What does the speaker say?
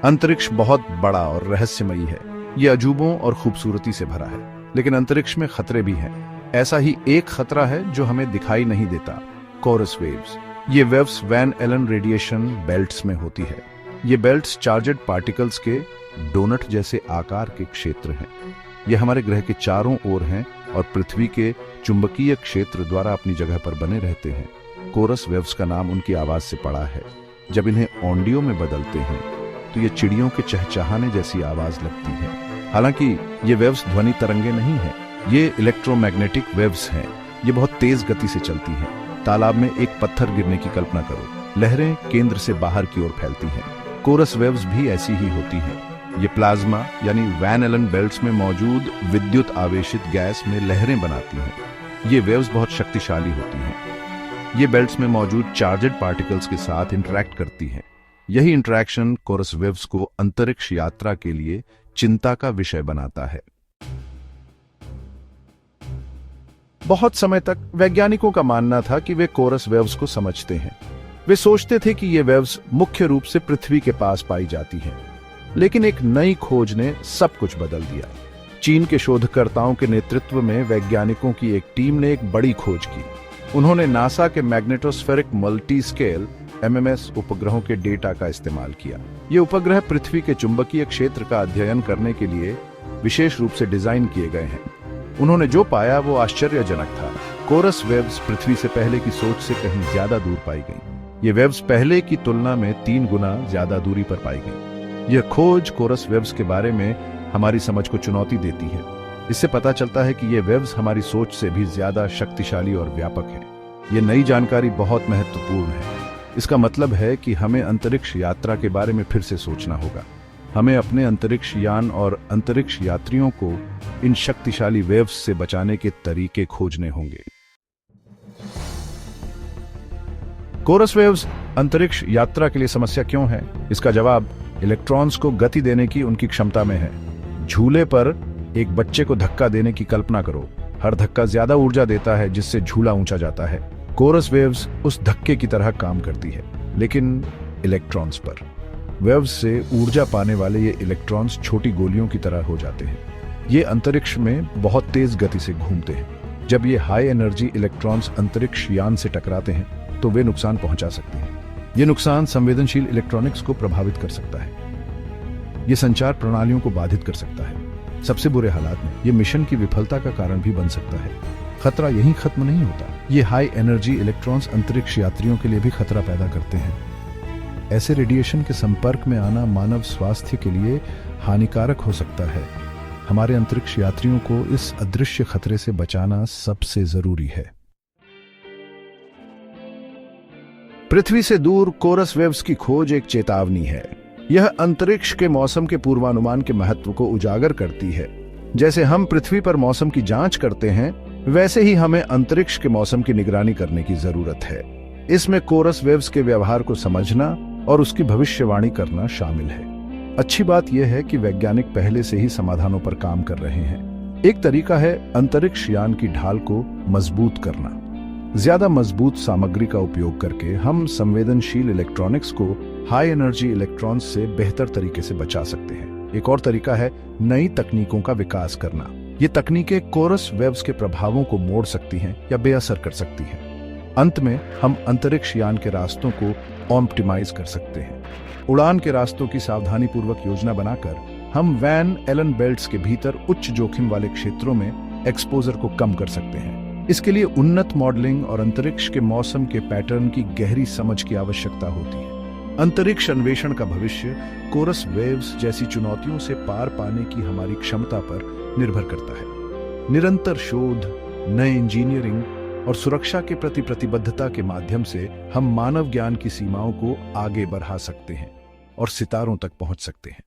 अंतरिक्ष बहुत बड़ा और रहस्यमयी है। ये अजूबों और खूबसूरती से भरा है, लेकिन अंतरिक्ष में खतरे भी हैं। ऐसा ही एक खतरा है जो हमें दिखाई नहीं देता, कोरस वेव्स। ये waves Van Allen radiation belts में होती है। ये बेल्ट्स चार्जड पार्टिकल्स के डोनट जैसे आकार के क्षेत्र हैं। ये हमारे ग्रह के चारों ओर हैं और पृथ्वी के चुंबकीय क्षेत्र द्वारा अपनी जगह पर बने रहते हैं। कोरस वेव्स का नाम उनकी आवाज से पड़ा है। जब इन्हें ऑडियो में बदलते हैं तो ये चिड़ियों के चहचहाने जैसी आवाज लगती है। हालांकि ये वेव्स ध्वनि तरंगे नहीं हैं, ये इलेक्ट्रोमैग्नेटिक वेव्स हैं। ये बहुत तेज गति से चलती हैं। तालाब में एक पत्थर गिरने की कल्पना करो। लहरें केंद्र से बाहर की ओर फैलती हैं। कोरस वेव्स भी ऐसी ही होती हैं। ये प्लाज्मा यानी वैन एलन बेल्ट्स में मौजूद विद्युत आवेशित गैस में लहरें बनाती हैं। ये वेव्स बहुत शक्तिशाली होती हैं। ये बेल्ट्स में मौजूद चार्जड पार्टिकल्स के साथ इंटरैक्ट करती हैं। यही इंटरैक्शन कोरस वेव्स को अंतरिक्ष यात्रा के लिए चिंता का विषय बनाता है। बहुत समय तक वैज्ञानिकों का मानना था कि वे कोरस वेव्स को समझते हैं। वे सोचते थे कि ये वेव्स मुख्य रूप से पृथ्वी के पास पाई जाती हैं। लेकिन एक नई खोज ने सब कुछ बदल दिया। चीन के शोधकर्ताओं के नेतृत्व में वैज्ञानिकों की एक टीम ने एक बड़ी खोज की। उन्होंने नासा के मैग्नेटोस्फेरिक मल्टी स्केल MMS उपग्रहों के डेटा का इस्तेमाल किया। ये उपग्रह पृथ्वी के चुंबकीय क्षेत्र का अध्ययन करने के लिए विशेष रूप से डिजाइन किए गए हैं। उन्होंने जो पाया वो आश्चर्यजनक था। कोरस वेव्स पृथ्वी से पहले की सोच से कहीं ज्यादा दूर पाई गई। ये वेव्स पहले की तुलना में 3 गुना ज्यादा दूरी पर पाई गई। यह खोज कोरस वेव्स के बारे में हमारी समझ को चुनौती देती है। इससे पता चलता है कि ये वेव्स हमारी सोच से भी ज्यादा शक्तिशाली और व्यापक है। ये नई जानकारी बहुत महत्वपूर्ण है। इसका मतलब है कि हमें अंतरिक्ष यात्रा के बारे में फिर से सोचना होगा। हमें अपने अंतरिक्ष यान और अंतरिक्ष यात्रियों को इन शक्तिशाली वेव्स से बचाने के तरीके खोजने होंगे। कोरस वेव्स अंतरिक्ष यात्रा के लिए समस्या क्यों है? इसका जवाब इलेक्ट्रॉन्स को गति देने की उनकी क्षमता में है। झूले पर एक बच्चे को धक्का देने की कल्पना करो। हर धक्का ज्यादा ऊर्जा देता है, जिससे झूला ऊंचा जाता है। कोरस वेव्स उस धक्के की तरह काम करती है, लेकिन इलेक्ट्रॉन्स पर। वेव्स से ऊर्जा पाने वाले ये इलेक्ट्रॉन्स छोटी गोलियों की तरह हो जाते हैं। ये अंतरिक्ष में बहुत तेज गति से घूमते हैं। जब ये हाई एनर्जी इलेक्ट्रॉन्स अंतरिक्ष यान से टकराते हैं तो वे नुकसान पहुंचा सकते हैं। ये नुकसान संवेदनशील इलेक्ट्रॉनिक्स को प्रभावित कर सकता है। ये संचार प्रणालियों को बाधित कर सकता है। सबसे बुरे हालात में ये मिशन की विफलता का कारण भी बन सकता है। खतरा यहीं खत्म नहीं होता। ये हाई एनर्जी इलेक्ट्रॉन्स अंतरिक्ष यात्रियों के लिए भी खतरा पैदा करते हैं। ऐसे रेडिएशन के संपर्क में आना मानव स्वास्थ्य के लिए हानिकारक हो सकता है। हमारे अंतरिक्ष यात्रियों को इस अदृश्य खतरे से बचाना सबसे जरूरी है। पृथ्वी से दूर कोरस वेव्स की खोज एक चेतावनी है। यह अंतरिक्ष के मौसम के पूर्वानुमान के महत्व को उजागर करती है। जैसे हम पृथ्वी पर मौसम की जांच करते हैं, वैसे ही हमें अंतरिक्ष के मौसम की निगरानी करने की जरूरत है। इसमें कोरस वेव्स के व्यवहार को समझना और उसकी भविष्यवाणी करना शामिल है। अच्छी बात यह है कि वैज्ञानिक पहले से ही समाधानों पर काम कर रहे हैं। एक तरीका है अंतरिक्ष यान की ढाल को मजबूत करना। ज्यादा मजबूत सामग्री का उपयोग करके हम संवेदनशील इलेक्ट्रॉनिक्स को हाई एनर्जी इलेक्ट्रॉन्स से बेहतर तरीके से बचा सकते हैं। एक और तरीका है नई तकनीकों का विकास करना। ये तकनीकें कोरस वेव्स के प्रभावों को मोड़ सकती हैं या बेअसर कर सकती हैं। अंत में हम अंतरिक्ष यान के रास्तों को ऑप्टिमाइज कर सकते हैं। उड़ान के रास्तों की सावधानीपूर्वक योजना बनाकर हम वैन एलन बेल्ट्स के भीतर उच्च जोखिम वाले क्षेत्रों में एक्सपोजर को कम कर सकते हैं। इसके लिए उन्नत मॉडलिंग और अंतरिक्ष के मौसम के पैटर्न की गहरी समझ की आवश्यकता होती है। अंतरिक्ष अन्वेषण का भविष्य कोरस वेव्स जैसी चुनौतियों से पार पाने की हमारी क्षमता पर निर्भर करता है। निरंतर शोध, नए इंजीनियरिंग और सुरक्षा के प्रति प्रतिबद्धता के माध्यम से हम मानव ज्ञान की सीमाओं को आगे बढ़ा सकते हैं और सितारों तक पहुंच सकते हैं।